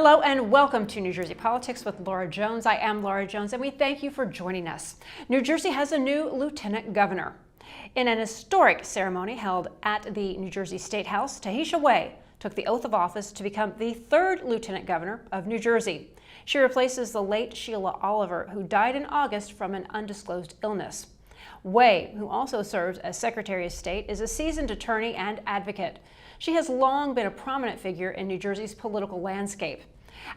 Hello and welcome to New Jersey Politics with Laura Jones. I am Laura Jones and we thank you for joining us. New Jersey has a new lieutenant governor. In an historic ceremony held at the New Jersey State House, Tahisha Way took the oath of office to become the third lieutenant governor of New Jersey. She replaces the late Sheila Oliver, who died in August from an undisclosed illness. Way, who also serves as Secretary of State, is a seasoned attorney and advocate. She has long been a prominent figure in New Jersey's political landscape.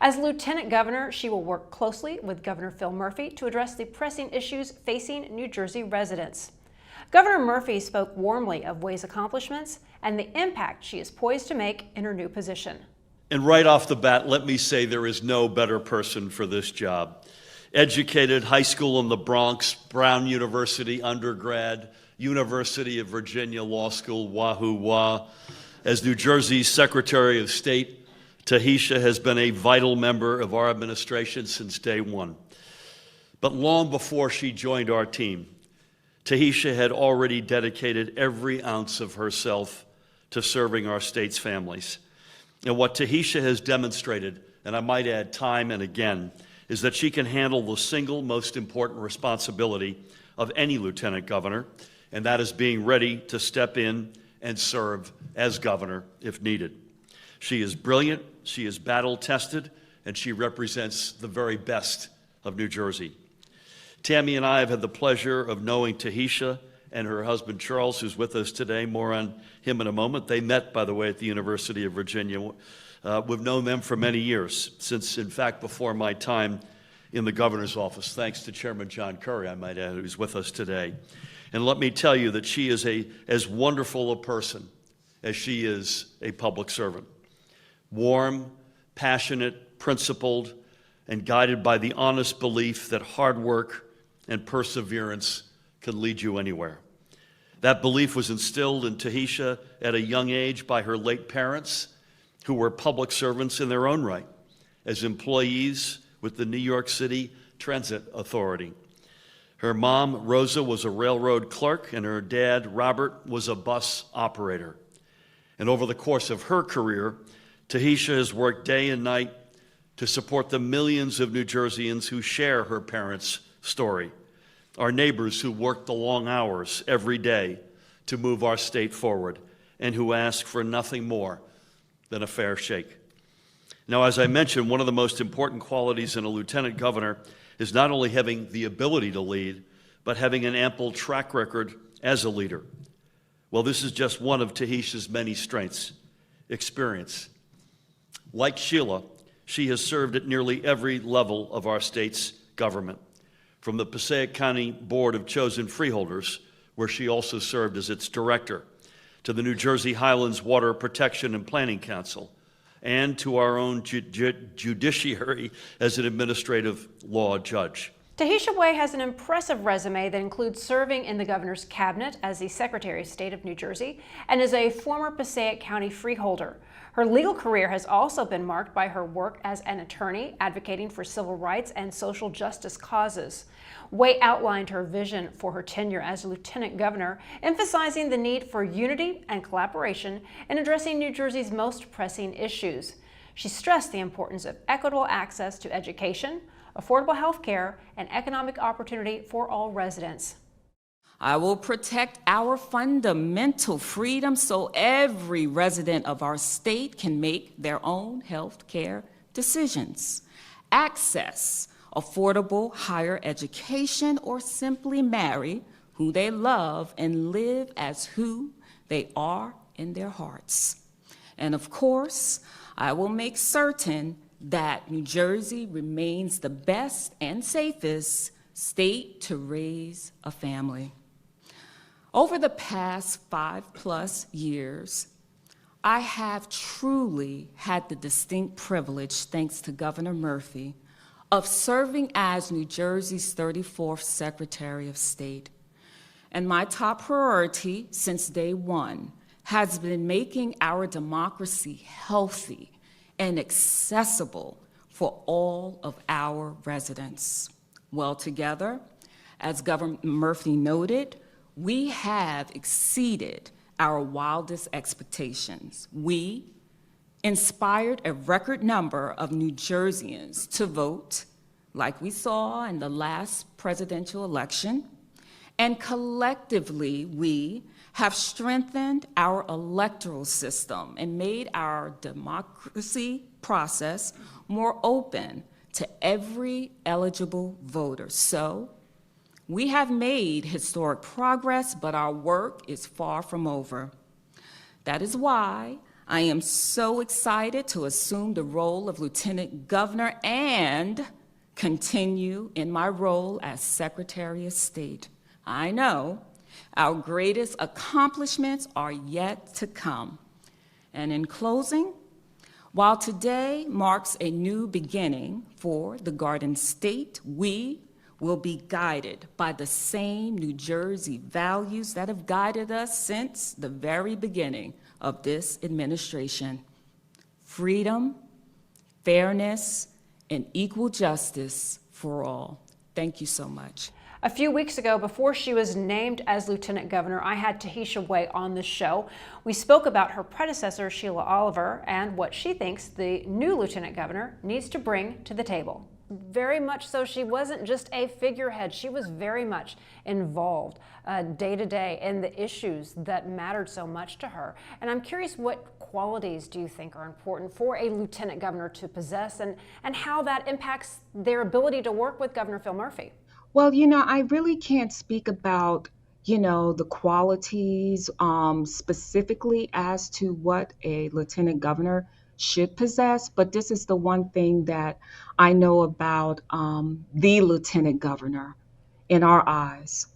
As lieutenant governor, she will work closely with Governor Phil Murphy to address the pressing issues facing New Jersey residents. Governor Murphy spoke warmly of Way's accomplishments and the impact she is poised to make in her new position. And right off the bat, let me say there is no better person for this job. Educated, high school in the Bronx, Brown University undergrad, University of Virginia Law School, wahoo wah. As New Jersey's Secretary of State, Tahisha has been a vital member of our administration since day one. But long before she joined our team, Tahisha had already dedicated every ounce of herself to serving our state's families. And what Tahisha has demonstrated, and I might add time and again, is that she can handle the single most important responsibility of any lieutenant governor, and that is being ready to step in and serve as governor if needed. She is brilliant, she is battle-tested, and she represents the very best of New Jersey. Tammy and I have had the pleasure of knowing Tahisha and her husband Charles, who's with us today. More on him in a moment. They met, by the way, at the University of Virginia. We've known them for many years, since, in fact, before my time in the governor's office, thanks to Chairman John Curry, I might add, who's with us today. And let me tell you that she is as wonderful a person as she is a public servant. Warm, passionate, principled, and guided by the honest belief that hard work and perseverance can lead you anywhere. That belief was instilled in Tahisha at a young age by her late parents, who were public servants in their own right, as employees with the New York City Transit Authority. Her mom, Rosa, was a railroad clerk, and her dad, Robert, was a bus operator. And over the course of her career, Tahisha has worked day and night to support the millions of New Jerseyans who share her parents' story, our neighbors who work the long hours every day to move our state forward, and who ask for nothing more than a fair shake. Now, as I mentioned, one of the most important qualities in a lieutenant governor is not only having the ability to lead, but having an ample track record as a leader. Well, this is just one of Tahisha's many strengths: experience. Like Sheila, she has served at nearly every level of our state's government, from the Passaic County Board of Chosen Freeholders, where she also served as its director, to the New Jersey Highlands Water Protection and Planning Council, and to our own judiciary as an administrative law judge. Tahisha Way has an impressive resume that includes serving in the governor's cabinet as the Secretary of State of New Jersey and is a former Passaic County freeholder. Her legal career has also been marked by her work as an attorney advocating for civil rights and social justice causes. Way outlined her vision for her tenure as lieutenant governor, emphasizing the need for unity and collaboration in addressing New Jersey's most pressing issues. She stressed the importance of equitable access to education, affordable health care, and economic opportunity for all residents. I will protect our fundamental freedom so every resident of our state can make their own health care decisions, access affordable higher education, or simply marry who they love and live as who they are in their hearts. And of course, I will make certain that New Jersey remains the best and safest state to raise a family. Over the past 5+ years, I have truly had the distinct privilege, thanks to Governor Murphy, of serving as New Jersey's 34th Secretary of State. And my top priority since day one has been making our democracy healthy and accessible for all of our residents. Well, together, as Governor Murphy noted, we have exceeded our wildest expectations. We, inspired a record number of New Jerseyans to vote, like we saw in the last presidential election. And collectively, we have strengthened our electoral system and made our democracy process more open to every eligible voter. So, we have made historic progress, but our work is far from over. That is why I am so excited to assume the role of Lieutenant Governor and continue in my role as Secretary of State. I know our greatest accomplishments are yet to come. And in closing, while today marks a new beginning for the Garden State, we will be guided by the same New Jersey values that have guided us since the very beginning of this administration: freedom, fairness, and equal justice for all. Thank you so much. A few weeks ago, before she was named as Lieutenant Governor, I had Tahisha Way on the show. We spoke about her predecessor, Sheila Oliver, and what she thinks the new Lieutenant Governor needs to bring to the table. Very much so, she wasn't just a figurehead. She was very much involved day to day in the issues that mattered so much to her. And I'm curious, what qualities do you think are important for a lieutenant governor to possess, and how that impacts their ability to work with Governor Phil Murphy? Well, I really can't speak about, the qualities specifically as to what a lieutenant governor should possess, but this is the one thing that I know about the lieutenant governor in our eyes.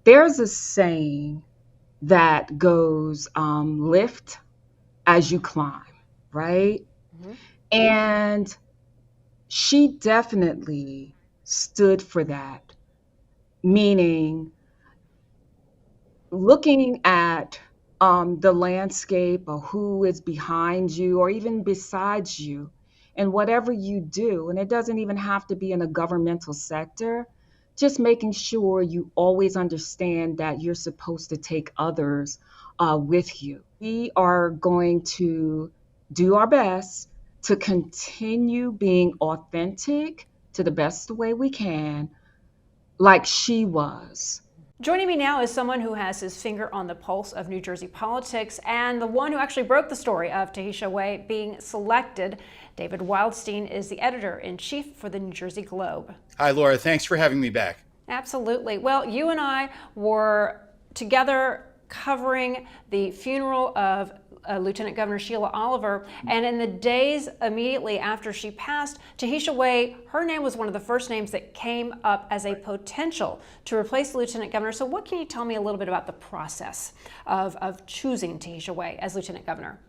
There's a saying that goes, lift as you climb, right? Mm-hmm. And she definitely stood for that, meaning looking at the landscape of who is behind you or even besides you, and whatever you do, and it doesn't even have to be in a governmental sector, just making sure you always understand that you're supposed to take others with you. We are going to do our best to continue being authentic to the best way we can, like she was. Joining me now is someone who has his finger on the pulse of New Jersey politics and the one who actually broke the story of Tahisha Way being selected. David Wildstein is the editor-in-chief for the New Jersey Globe. Hi, Laura. Thanks for having me back. Absolutely. Well, you and I were together covering the funeral of Lieutenant Governor Sheila Oliver, and in the days immediately after she passed, Tahisha Way, her name was one of the first names that came up as a potential to replace the Lieutenant Governor. So what can you tell me a little bit about the process of choosing Tahisha Way as Lieutenant Governor?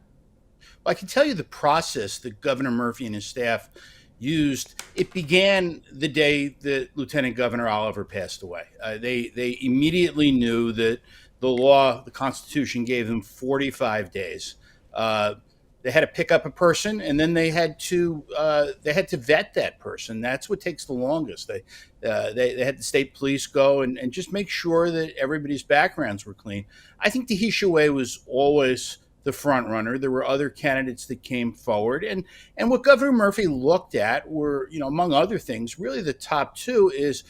Well, I can tell you the process that Governor Murphy and his staff used. It began the day that Lieutenant Governor Oliver passed away. They immediately knew that the law, the Constitution, gave them 45 days. They had to pick up a person, and then they had to vet that person. That's what takes the longest. They had the state police go and just make sure that everybody's backgrounds were clean. I think Tahisha Way was always the front runner. There were other candidates that came forward, and what Governor Murphy looked at were, among other things, really the top two is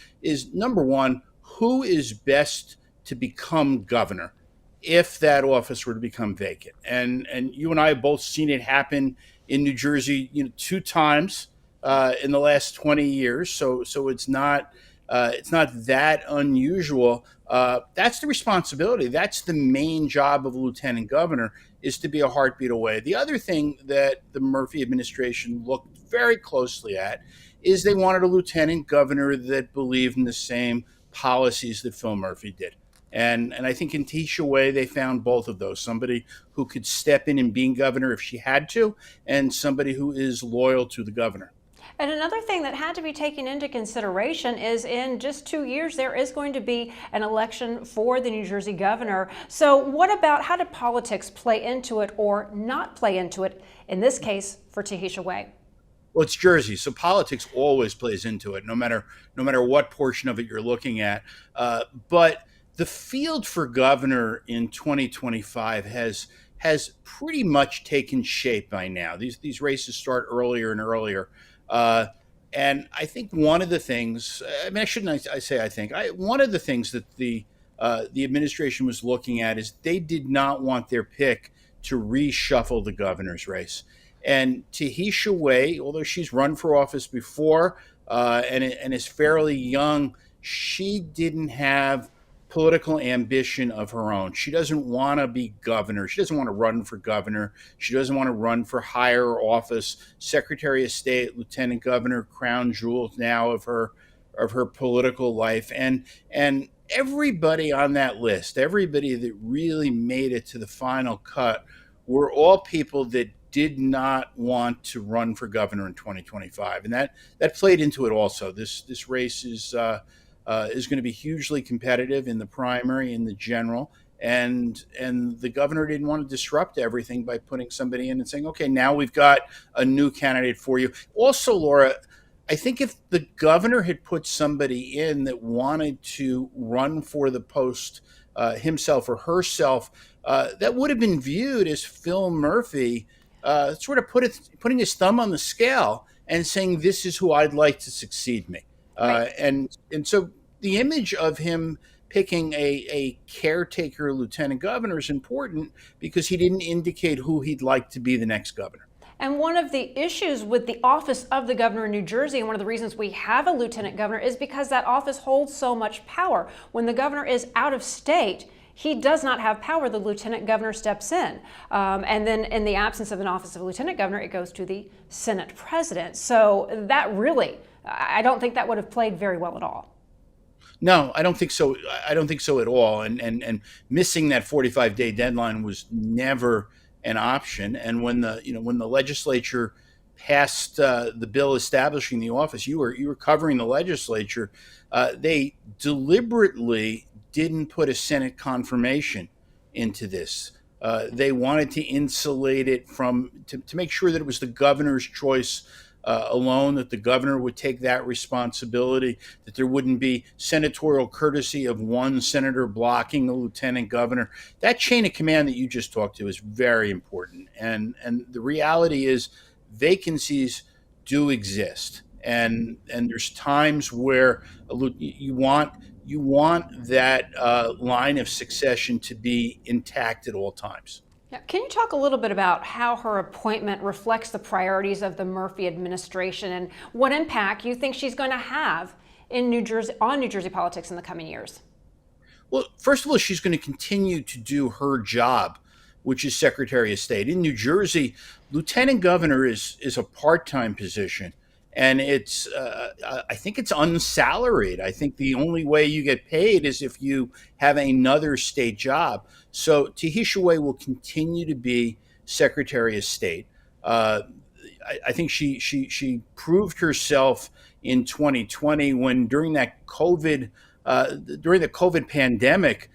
number one, who is best to become governor if that office were to become vacant. And you and I have both seen it happen in New Jersey, 2 times in the last 20 years. So it's not that unusual. That's the responsibility. That's the main job of a lieutenant governor, is to be a heartbeat away. The other thing that the Murphy administration looked very closely at is they wanted a lieutenant governor that believed in the same policies that Phil Murphy did. And I think in Tahisha Way, they found both of those: somebody who could step in and being governor if she had to, and somebody who is loyal to the governor. And another thing that had to be taken into consideration is in just 2 years, there is going to be an election for the New Jersey governor. So what about, how did politics play into it or not play into it, in this case, for Tahisha Way? Well, it's Jersey, so politics always plays into it, no matter what portion of it you're looking at. But the field for governor in 2025 has has pretty much taken shape by now. These races start earlier and earlier. And I think one of the things, I mean, I shouldn't I say I think, one of the things that the administration was looking at is they did not want their pick to reshuffle the governor's race. And Tahisha Wei, although she's run for office before and is fairly young, she didn't have political ambition of her own. She doesn't want to be governor. She doesn't want to run for governor. She doesn't want to run for higher office, Secretary of State, Lieutenant Governor, crown jewels now of her political life. And everybody on that list, everybody that really made it to the final cut, were all people that did not want to run for governor in 2025, and that played into it also. This race is going to be hugely competitive in the primary, in the general, and the governor didn't want to disrupt everything by putting somebody in and saying, okay, now we've got a new candidate for you. Also, Laura, I think if the governor had put somebody in that wanted to run for the post himself or herself, that would have been viewed as Phil Murphy sort of putting his thumb on the scale and saying, this is who I'd like to succeed me. Right. And so the image of him picking a caretaker lieutenant governor is important because he didn't indicate who he'd like to be the next governor. And one of the issues with the office of the governor in New Jersey, and one of the reasons we have a lieutenant governor, is because that office holds so much power. When the governor is out of state, he does not have power. The lieutenant governor steps in. And then in the absence of an office of lieutenant governor, it goes to the Senate president. So that really, I don't think that would have played very well at all. No, I don't think so. I don't think so at all. And missing that 45-day deadline was never an option. And when the legislature passed the bill establishing the office, you were covering the legislature. They deliberately didn't put a Senate confirmation into this. They wanted to insulate it to make sure that it was the governor's choice alone, that the governor would take that responsibility, that there wouldn't be senatorial courtesy of one senator blocking the lieutenant governor. That chain of command that you just talked to is very important. And the reality is vacancies do exist. And there's times where you want that line of succession to be intact at all times. Yeah. Can you talk a little bit about how her appointment reflects the priorities of the Murphy administration and what impact you think she's going to have in New Jersey politics in the coming years? Well, first of all, she's going to continue to do her job, which is Secretary of State. In New Jersey, lieutenant governor is a part-time position, and I think it's unsalaried. I think the only way you get paid is if you have another state job. So Tahisha Wei will continue to be Secretary of State. I think she proved herself in 2020 when during the COVID pandemic,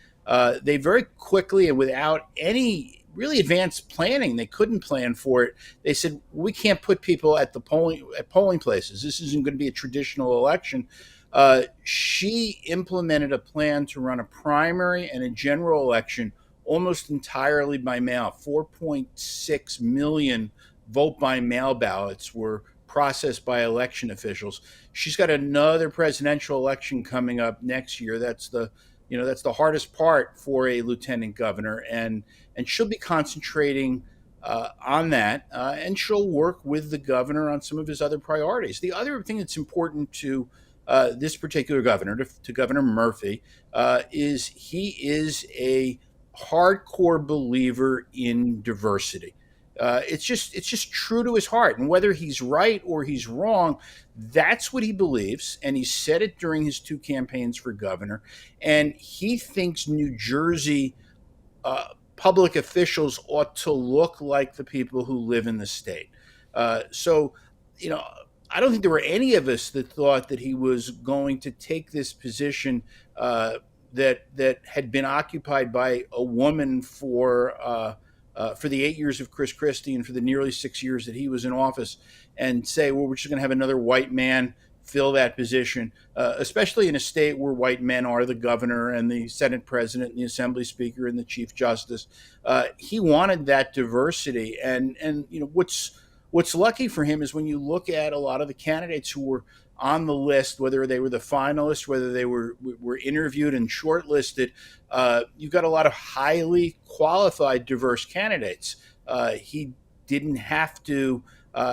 they very quickly and without any really advanced planning, they couldn't plan for it. They said, we can't put people at polling places. This isn't going to be a traditional election. She implemented a plan to run a primary and a general election almost entirely by mail. 4.6 million vote by mail ballots were processed by election officials. She's got another presidential election coming up next year. That's the hardest part for a lieutenant governor, and she'll be concentrating on that, and she'll work with the governor on some of his other priorities. The other thing that's important to this particular governor, to Governor Murphy, is he is a hardcore believer in diversity. It's just true to his heart, and whether he's right or he's wrong, that's what he believes. And he said it during his 2 campaigns for governor. And he thinks New Jersey public officials ought to look like the people who live in the state. So, I don't think there were any of us that thought that he was going to take this position that had been occupied by a woman for the 8 years of Chris Christie and for the nearly 6 years that he was in office, and say, well, we're just going to have another white man fill that position, especially in a state where white men are the governor and the Senate president and the Assembly Speaker and the Chief Justice. He wanted that diversity, and what's lucky for him is when you look at a lot of the candidates who were on the list, whether they were the finalists, whether they were interviewed and shortlisted, you've got a lot of highly qualified, diverse candidates. He didn't have to.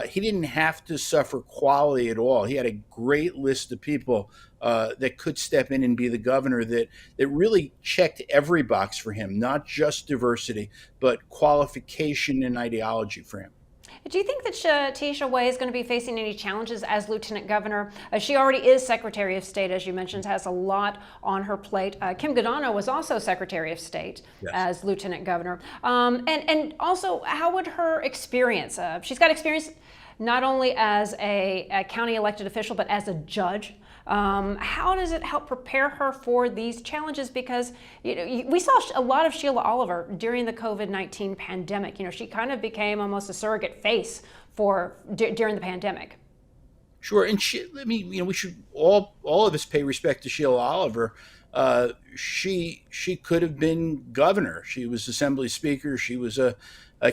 He didn't have to suffer quality at all. He had a great list of people that could step in and be the governor that really checked every box for him, not just diversity, but qualification and ideology for him. Do you think that Tahesha Way is going to be facing any challenges as lieutenant governor? She already is Secretary of State, as you mentioned, has a lot on her plate. Kim Godano was also Secretary of State as lieutenant governor. And also, how would her experience? She's got experience not only as a county elected official, but as a judge. How does it help prepare her for these challenges? Because we saw a lot of Sheila Oliver during the COVID-19 pandemic. She kind of became almost a surrogate face during the pandemic. Sure, and we should all of us pay respect to Sheila Oliver. She could have been governor. She was Assembly Speaker. She was a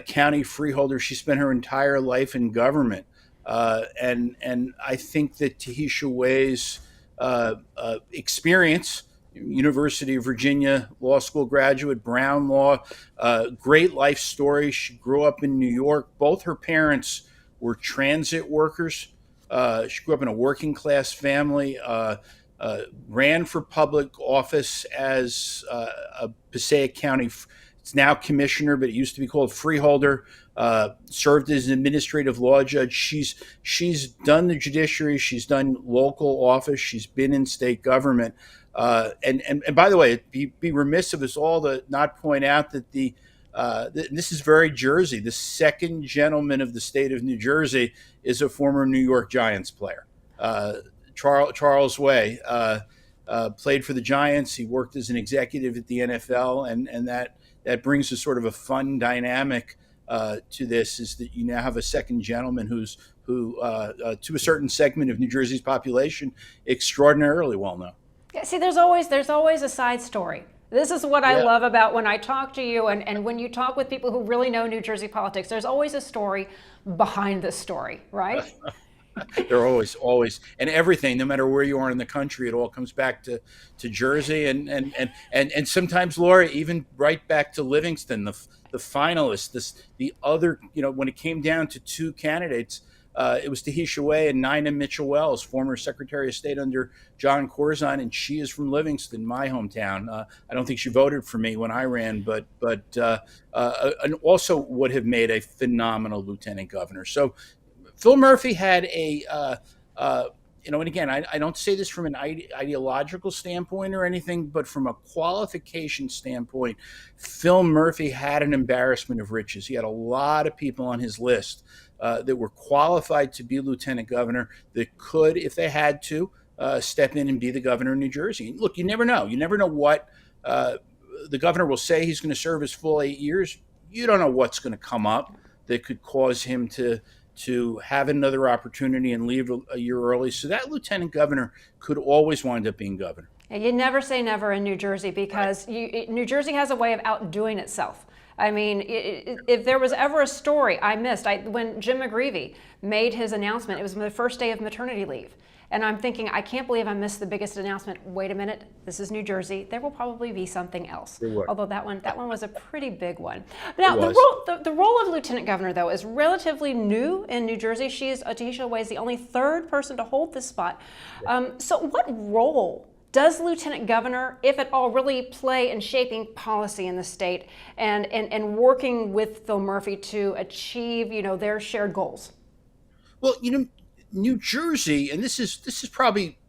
county freeholder. She spent her entire life in government. And I think that Tahesha Way's experience, University of Virginia Law School graduate, Brown Law, great life story. She grew up in New York. Both her parents were transit workers. She grew up in a working class family, ran for public office as a Passaic County, it's now commissioner, but it used to be called freeholder. Served as an administrative law judge. She's done the judiciary. She's done local office. She's been in state government. And by the way, it'd be remiss of us all to not point out that this is very Jersey. The second gentleman of the state of New Jersey is a former New York Giants player. Charles Way played for the Giants. He worked as an executive at the NFL, and that brings a sort of a fun dynamic to this, is that you now have a second gentleman who to a certain segment of New Jersey's population, extraordinarily well known. Yeah, see, there's always a side story. This is what I love about when I talk to you and when you talk with people who really know New Jersey politics. There's always a story behind the story, right? There are always, and everything, no matter where you are in the country, it all comes back to Jersey, and sometimes, Laura, even right back to Livingston, the finalists, the other, when it came down to two candidates, it was Tahesha Way and Nina Mitchell-Wells, former Secretary of State under John Corzine, and she is from Livingston, my hometown. I don't think she voted for me when I ran, but and also would have made a phenomenal lieutenant governor. So Phil Murphy had and again, I don't say this from an ideological standpoint or anything, but from a qualification standpoint, Phil Murphy had an embarrassment of riches. He had a lot of people on his list that were qualified to be lieutenant governor, that could, if they had to, step in and be the governor of New Jersey. Look, you never know. You never know what the governor will say. He's going to serve his full 8 years. You don't know what's going to come up that could cause him to have another opportunity and leave a year early. So that lieutenant governor could always wind up being governor. You never say never in New Jersey, because New Jersey has a way of outdoing itself. I mean, if there was ever a story I missed, when Jim McGreevey made his announcement, it was the first day of maternity leave. And I'm thinking, I can't believe I missed the biggest announcement. Wait a minute, this is New Jersey. There will probably be something else. Although that one was a pretty big one. Now, the role of lieutenant governor, though, is relatively new in New Jersey. Tahesha Way is the only third person to hold this spot. So what role does lieutenant governor, if at all, really play in shaping policy in the state and working with Phil Murphy to achieve, their shared goals? Well, New Jersey, and this is probably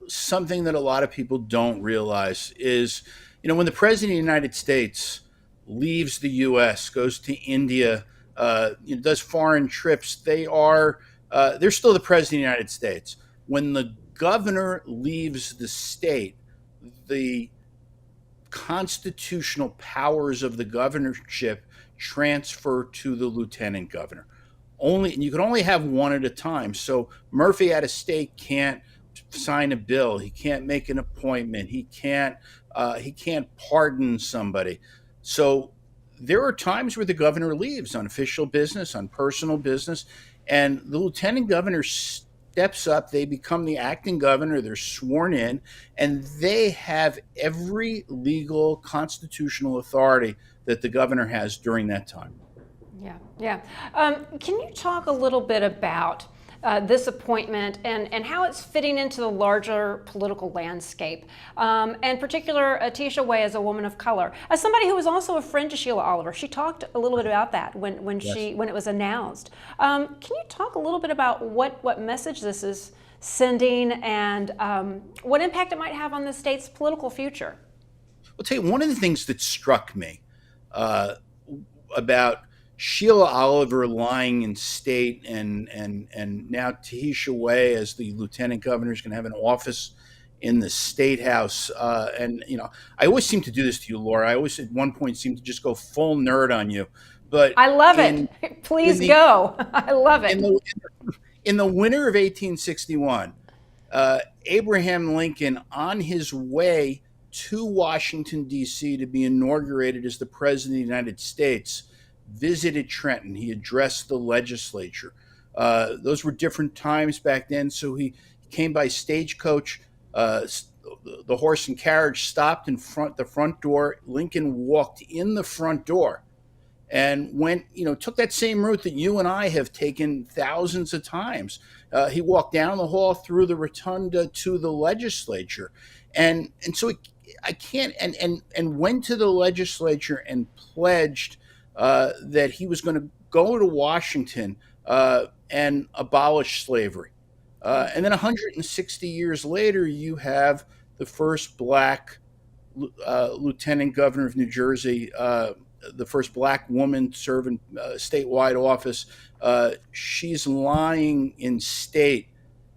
something that a lot of people don't realize, is, when the president of the United States leaves the U.S., goes to India, does foreign trips, they're still the president of the United States. When the governor leaves the state, the constitutional powers of the governorship transfer to the lieutenant governor. And you can only have one at a time. So Murphy out of state can't sign a bill. He can't make an appointment. He can't pardon somebody. So there are times where the governor leaves on official business, on personal business, and the lieutenant governor steps up. They become the acting governor. They're sworn in, and they have every legal constitutional authority that the governor has during that time. Yeah, yeah. Can you talk a little bit about this appointment and how it's fitting into the larger political landscape, and in particular, Tisha Way as a woman of color, as somebody who was also a friend to Sheila Oliver? She talked a little bit about that when it was announced. Can you talk a little bit about what message this is sending and what impact it might have on the state's political future? I'll tell you, one of the things that struck me about Sheila Oliver lying in state, and now Tisha Way as the lieutenant governor is going to have an office in the state house. And I always seem to do this to you, Laura. I always at one point seem to just go full nerd on you. But I love it. Please go. I love it. In the winter of 1861, Abraham Lincoln, on his way to Washington, D.C. to be inaugurated as the President of the United States, visited Trenton. He addressed the legislature. Those were different times back then, so he came by stagecoach. The horse and carriage stopped in the front door. Lincoln walked in the front door and took that same route that you and I have taken thousands of times. He walked down the hall through the rotunda to the legislature. And so and went to the legislature and pledged that he was going to go to Washington and abolish slavery. And then 160 years later, you have the first black lieutenant governor of New Jersey, the first black woman serving statewide office. She's lying in state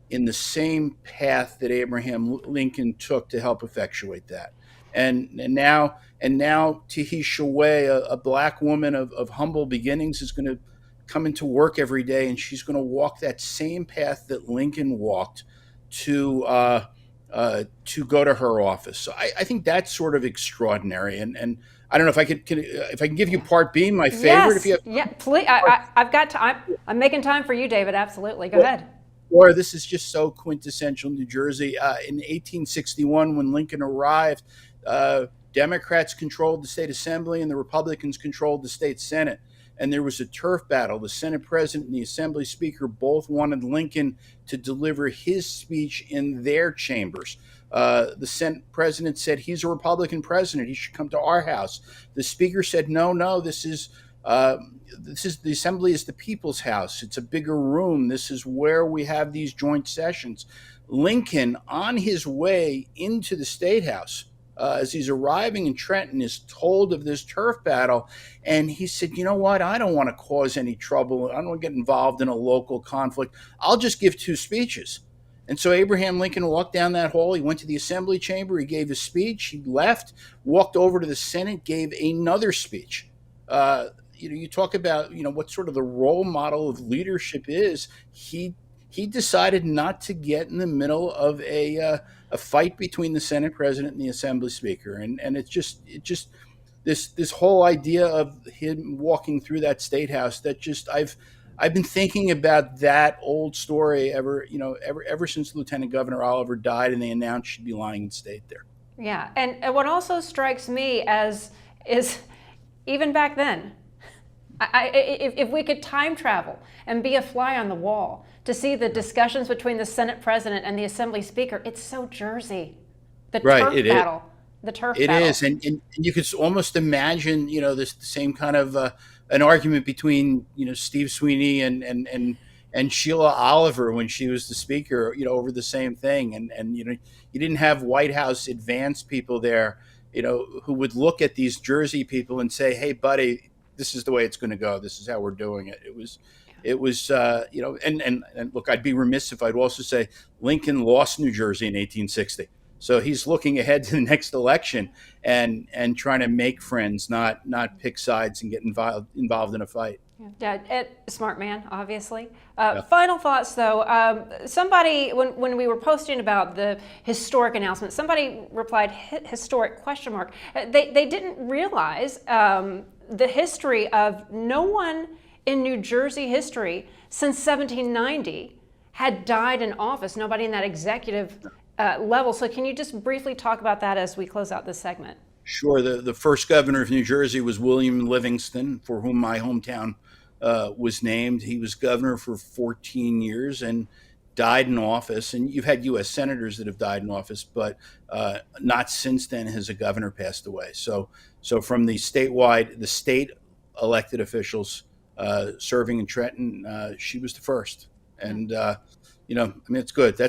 in the same path that Abraham Lincoln took to help effectuate that. And now Tisha Way, a black woman of humble beginnings, is going to come into work every day, and she's going to walk that same path that Lincoln walked to go to her office. So I think that's sort of extraordinary. And I don't know if I can give you part B, my favorite. Yes, please. I've got time. I'm making time for you, David. Absolutely. Go ahead. Or this is just so quintessential New Jersey. In 1861, when Lincoln arrived, Democrats controlled the state assembly and the Republicans controlled the state Senate. And there was a turf battle. The Senate president and the assembly speaker both wanted Lincoln to deliver his speech in their chambers. The Senate president said, he's a Republican president. He should come to our house. The speaker said, no, this is the assembly is the people's house. It's a bigger room. This is where we have these joint sessions. Lincoln, on his way into the state house, as he's arriving in Trenton, is told of this turf battle. And he said, you know what? I don't want to cause any trouble. I don't want to get involved in a local conflict. I'll just give two speeches. And so Abraham Lincoln walked down that hall. He went to the assembly chamber. He gave a speech. He left, walked over to the Senate, gave another speech. You talk about, what sort of the role model of leadership is. He decided not to get in the middle of a fight between the Senate president and the assembly speaker. And it's just this whole idea of him walking through that state house that I've been thinking about that old story ever since Lieutenant Governor Oliver died and they announced she'd be lying in state there. Yeah. And what also strikes me is even back then, if we could time travel and be a fly on the wall to see the discussions between the Senate president and the assembly speaker, it's so Jersey. The turf battle. The turf battle. It is. And you could almost imagine, this same kind of an argument between, Steve Sweeney and Sheila Oliver when she was the speaker, over the same thing. And you didn't have White House advance people there, who would look at these Jersey people and say, hey, buddy, this is the way it's going to go. This is how we're doing it. It was, and look, I'd be remiss if I'd also say Lincoln lost New Jersey in 1860. So he's looking ahead to the next election and trying to make friends, not pick sides and get involved in a fight. Yeah, smart man, obviously. Final thoughts, though. Somebody, when we were posting about the historic announcement, somebody replied, "Historic?" ? They didn't realize the history of no one in New Jersey history since 1790 had died in office. Nobody in that executive level. So, can you just briefly talk about that as we close out this segment? Sure. The first governor of New Jersey was William Livingston, for whom my hometown was named. He was governor for 14 years and died in office. And you've had U.S. senators that have died in office, but not since then has a governor passed away. So from the state elected officials serving in Trenton, she was the first. And it's good.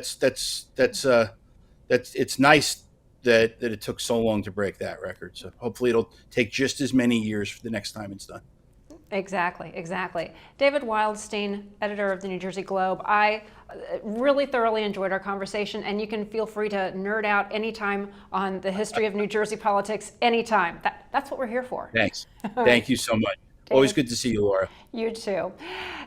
It's nice that it took so long to break that record. So hopefully it'll take just as many years for the next time it's done. Exactly. David Wildstein, editor of the New Jersey Globe. I really thoroughly enjoyed our conversation, and you can feel free to nerd out anytime on the history of New Jersey politics anytime. That's what we're here for. Thanks. Thank you so much. Always good to see you, Laura. You too.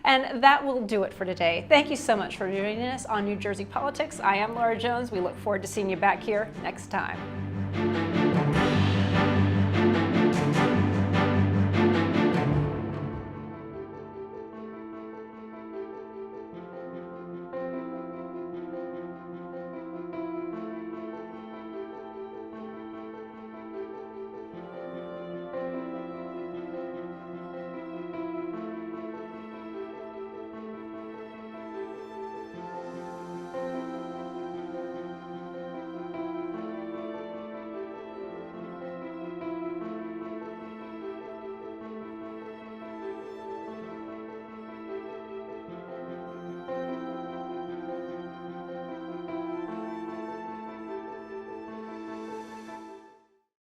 And that will do it for today. Thank you so much for joining us on New Jersey Politics. I am Laura Jones. We look forward to seeing you back here next time.